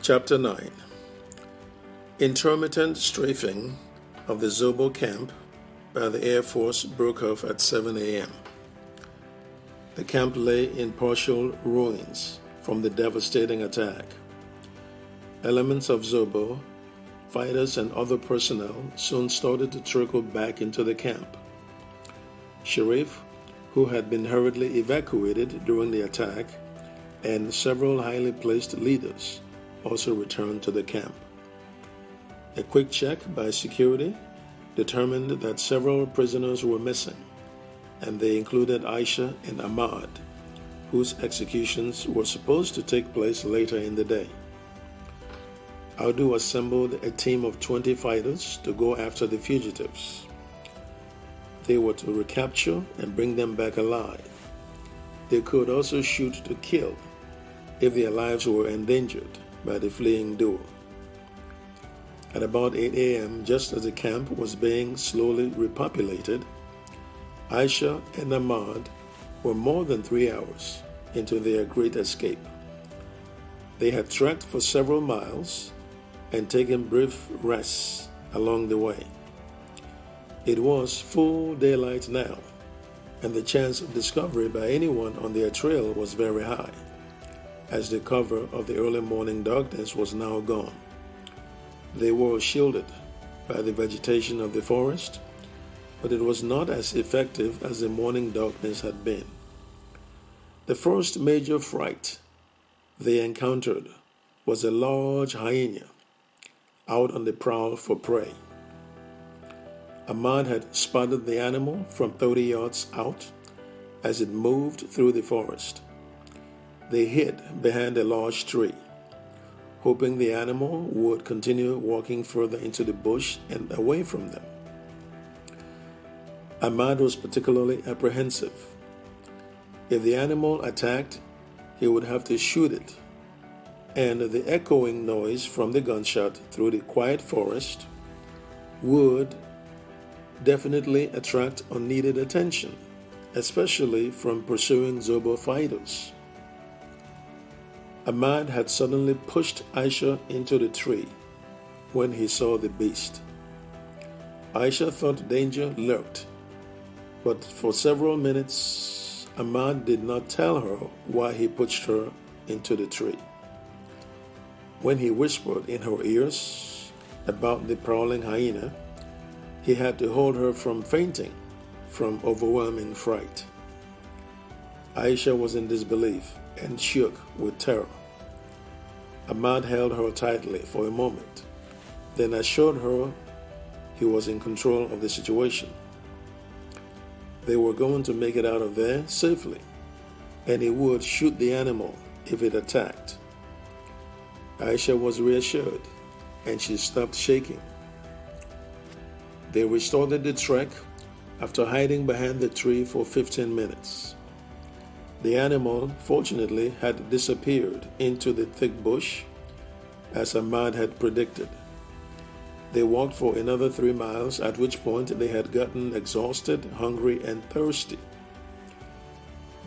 Chapter 9. Intermittent strafing of the ZOBBO camp by the Air Force broke off at 7 a.m. The camp lay in partial ruins from the devastating attack. Elements of ZOBBO, fighters and other personnel soon started to trickle back into the camp. Sharif, who had been hurriedly evacuated during the attack, and several highly placed leaders also returned to the camp. A quick check by security determined that several prisoners were missing, and they included Aisha and Ahmad, whose executions were supposed to take place later in the day. Audu assembled a team of 20 fighters to go after the fugitives. They were to recapture and bring them back alive. They could also shoot to kill if their lives were endangered by the fleeing duo. At about 8 a.m., just as the camp was being slowly repopulated, Aisha and Ahmad were more than 3 hours into their great escape. They had trekked for several miles and taken brief rests along the way. It was full daylight now, and the chance of discovery by anyone on their trail was very high, as the cover of the early morning darkness was now gone. They were shielded by the vegetation of the forest, but it was not as effective as the morning darkness had been. The first major fright they encountered was a large hyena out on the prowl for prey. Ahmad had spotted the animal from 30 yards out as it moved through the forest. They hid behind a large tree, hoping the animal would continue walking further into the bush and away from them. Ahmad was particularly apprehensive. If the animal attacked, he would have to shoot it, and the echoing noise from the gunshot through the quiet forest would definitely attract unneeded attention, especially from pursuing ZOBBO fighters. Ahmad had suddenly pushed Aisha into the tree when he saw the beast. Aisha thought danger lurked, but for several minutes Ahmad did not tell her why he pushed her into the tree. When he whispered in her ears about the prowling hyena, he had to hold her from fainting from overwhelming fright. Aisha was in disbelief and shook with terror. Ahmad held her tightly for a moment, then assured her he was in control of the situation. They were going to make it out of there safely, and he would shoot the animal if it attacked. Aisha was reassured, and she stopped shaking. They restarted the trek after hiding behind the tree for 15 minutes. The animal, fortunately, had disappeared into the thick bush, as Ahmad had predicted. They walked for another 3 miles, at which point they had gotten exhausted, hungry, and thirsty.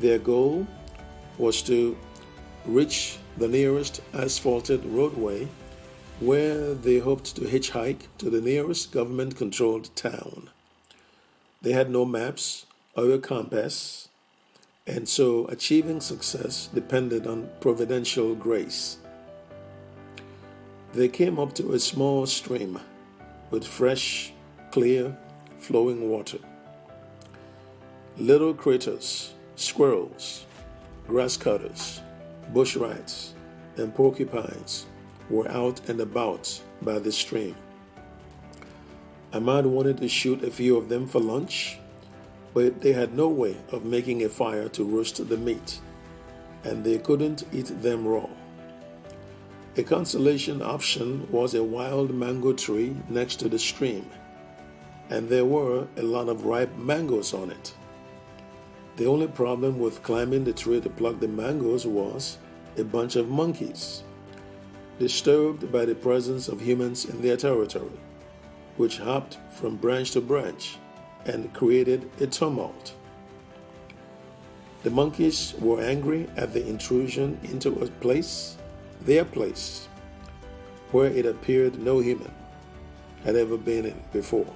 Their goal was to reach the nearest asphalted roadway, where they hoped to hitchhike to the nearest government-controlled town. They had no maps or a compass, and so achieving success depended on providential grace. They came up to a small stream with fresh, clear, flowing water. Little critters, squirrels, grass cutters, bush rats, and porcupines were out and about by the stream. Ahmad wanted to shoot a few of them for lunch, but they had no way of making a fire to roast the meat, and they couldn't eat them raw. A consolation option was a wild mango tree next to the stream, and there were a lot of ripe mangoes on it. The only problem with climbing the tree to pluck the mangoes was a bunch of monkeys, disturbed by the presence of humans in their territory, which hopped from branch to branch and created a tumult. The monkeys were angry at the intrusion into their place, where it appeared no human had ever been in before.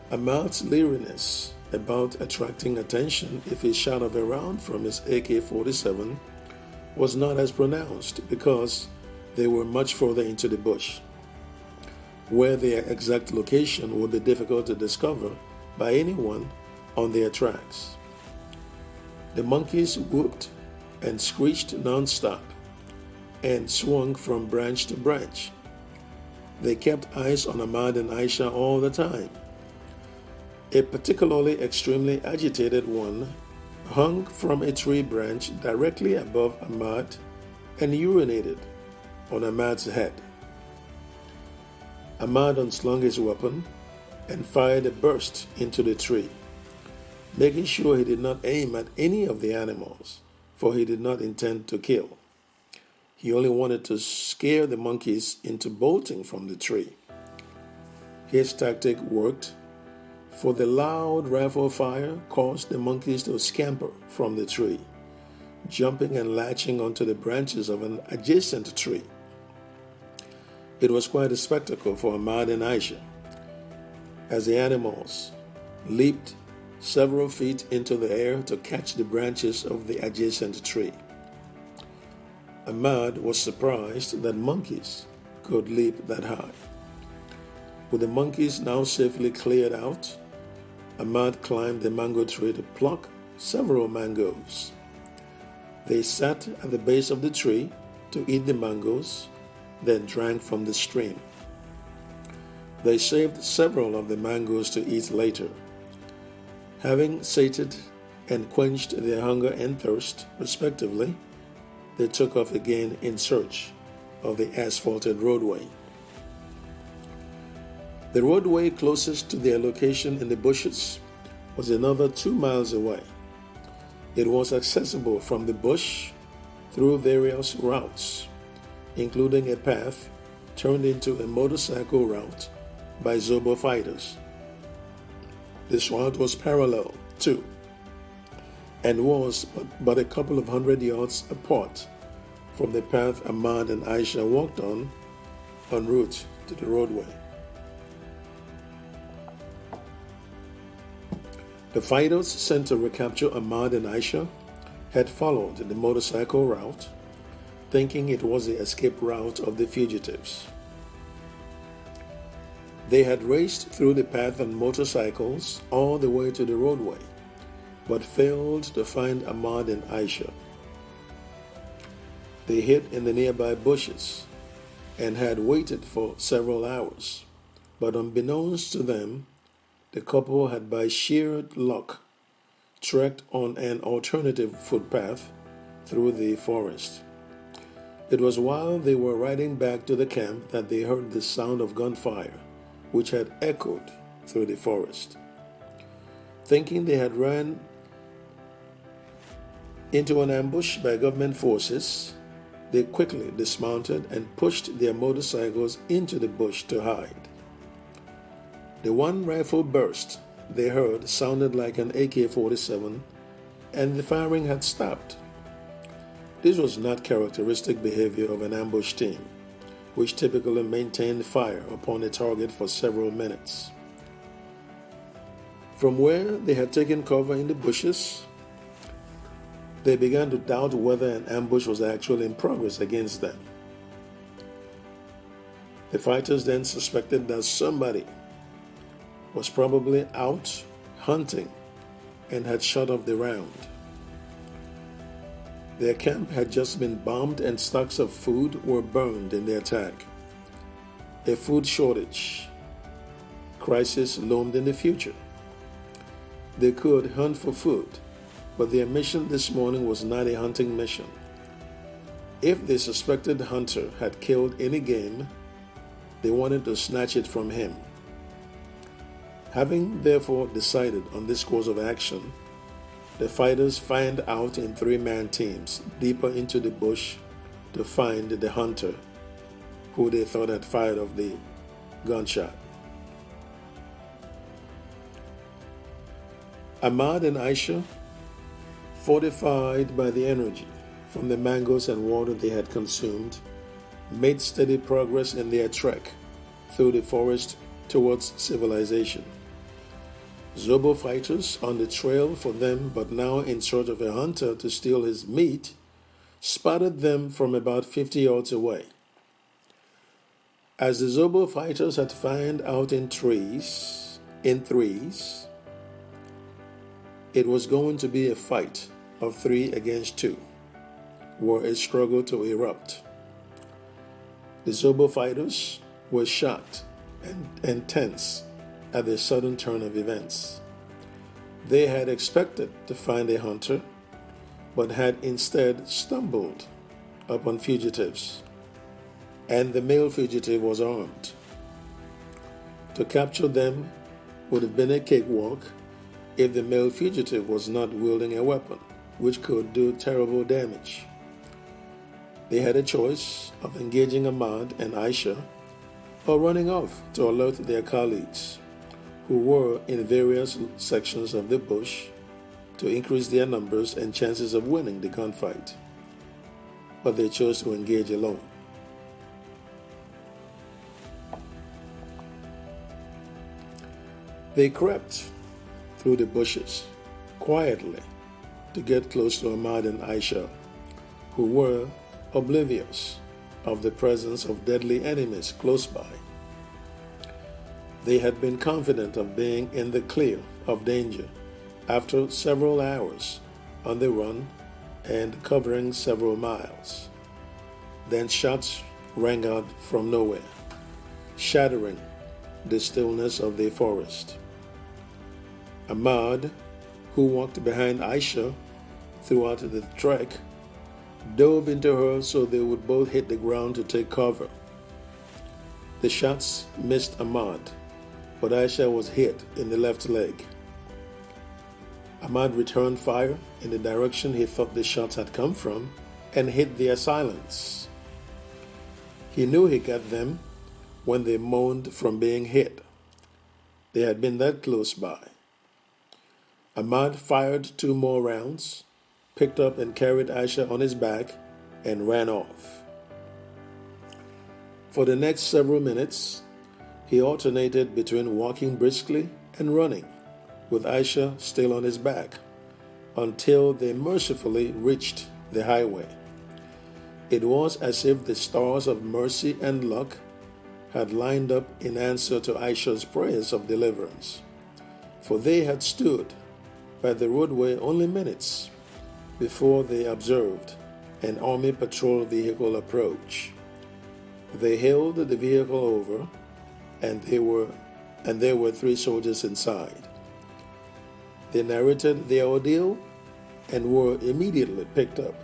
Ahmad's leeriness about attracting attention if he shot off a round from his AK-47 was not as pronounced because they were much further into the bush, where their exact location would be difficult to discover by anyone on their tracks. The monkeys whooped and screeched non-stop and swung from branch to branch. They kept eyes on Ahmad and Aisha all the time. A particularly extremely agitated one hung from a tree branch directly above Ahmad and urinated on Ahmad's head. Ahmad unslung his weapon and fired a burst into the tree, making sure he did not aim at any of the animals, for he did not intend to kill. He only wanted to scare the monkeys into bolting from the tree. His tactic worked, for the loud rifle fire caused the monkeys to scamper from the tree, jumping and latching onto the branches of an adjacent tree. It was quite a spectacle for Ahmad and Aisha, as the animals leaped several feet into the air to catch the branches of the adjacent tree. Ahmad was surprised that monkeys could leap that high. With the monkeys now safely cleared out, Ahmad climbed the mango tree to pluck several mangoes. They sat at the base of the tree to eat the mangoes, then drank from the stream. They saved several of the mangoes to eat later. Having sated and quenched their hunger and thirst, respectively, they took off again in search of the asphalted roadway. The roadway closest to their location in the bushes was another 2 miles away. It was accessible from the bush through various routes, including a path turned into a motorcycle route by ZOBBO fighters. This route was parallel to and was but a couple of 100 yards apart from the path Ahmad and Aisha walked on en route to the roadway. The fighters sent to recapture Ahmad and Aisha had followed the motorcycle route, thinking it was the escape route of the fugitives. They had raced through the path on motorcycles all the way to the roadway, but failed to find Ahmad and Aisha. They hid in the nearby bushes and had waited for several hours, but unbeknownst to them, the couple had by sheer luck trekked on an alternative footpath through the forest. It was while they were riding back to the camp that they heard the sound of gunfire, which had echoed through the forest. Thinking they had run into an ambush by government forces, they quickly dismounted and pushed their motorcycles into the bush to hide. The one rifle burst they heard sounded like an AK-47, and the firing had stopped. This was not characteristic behavior of an ambush team, which typically maintained fire upon a target for several minutes. From where they had taken cover in the bushes, they began to doubt whether an ambush was actually in progress against them. The fighters then suspected that somebody was probably out hunting and had shot off the round. Their camp had just been bombed and stocks of food were burned in the attack. A food shortage crisis loomed in the future. They could hunt for food, but their mission this morning was not a hunting mission. If the suspected hunter had killed any game, they wanted to snatch it from him. Having therefore decided on this course of action, the fighters fanned out in 3-man teams deeper into the bush to find the hunter who they thought had fired off the gunshot. Ahmad and Aisha, fortified by the energy from the mangoes and water they had consumed, made steady progress in their trek through the forest towards civilization. ZOBBO fighters on the trail for them, but now in search of a hunter to steal his meat, spotted them from about 50 yards away. As the ZOBBO fighters had found out in threes, it was going to be a fight of 3 against 2, where a struggle to erupt. The ZOBBO fighters were shocked and tense at the sudden turn of events. They had expected to find a hunter, but had instead stumbled upon fugitives, and the male fugitive was armed. To capture them would have been a cakewalk if the male fugitive was not wielding a weapon, which could do terrible damage. They had a choice of engaging Ahmad and Aisha or running off to alert their colleagues, who were in various sections of the bush, to increase their numbers and chances of winning the gunfight. But they chose to engage alone. They crept through the bushes quietly to get close to Ahmad and Aisha, who were oblivious of the presence of deadly enemies close by. They had been confident of being in the clear of danger after several hours on the run and covering several miles. Then shots rang out from nowhere, shattering the stillness of the forest. Ahmad, who walked behind Aisha throughout the trek, dove into her so they would both hit the ground to take cover. The shots missed Ahmad, but Aisha was hit in the left leg. Ahmad returned fire in the direction he thought the shots had come from and hit their assailants. He knew he got them when they moaned from being hit. They had been that close by. Ahmad fired 2 more rounds, picked up and carried Aisha on his back, and ran off. For the next several minutes, he alternated between walking briskly and running, with Aisha still on his back, until they mercifully reached the highway. It was as if the stars of mercy and luck had lined up in answer to Aisha's prayers of deliverance, for they had stood by the roadway only minutes before they observed an army patrol vehicle approach. They hailed the vehicle over, and there were 3 soldiers inside. They narrated their ordeal and were immediately picked up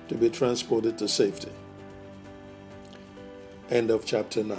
to be transported to safety. End of chapter 9.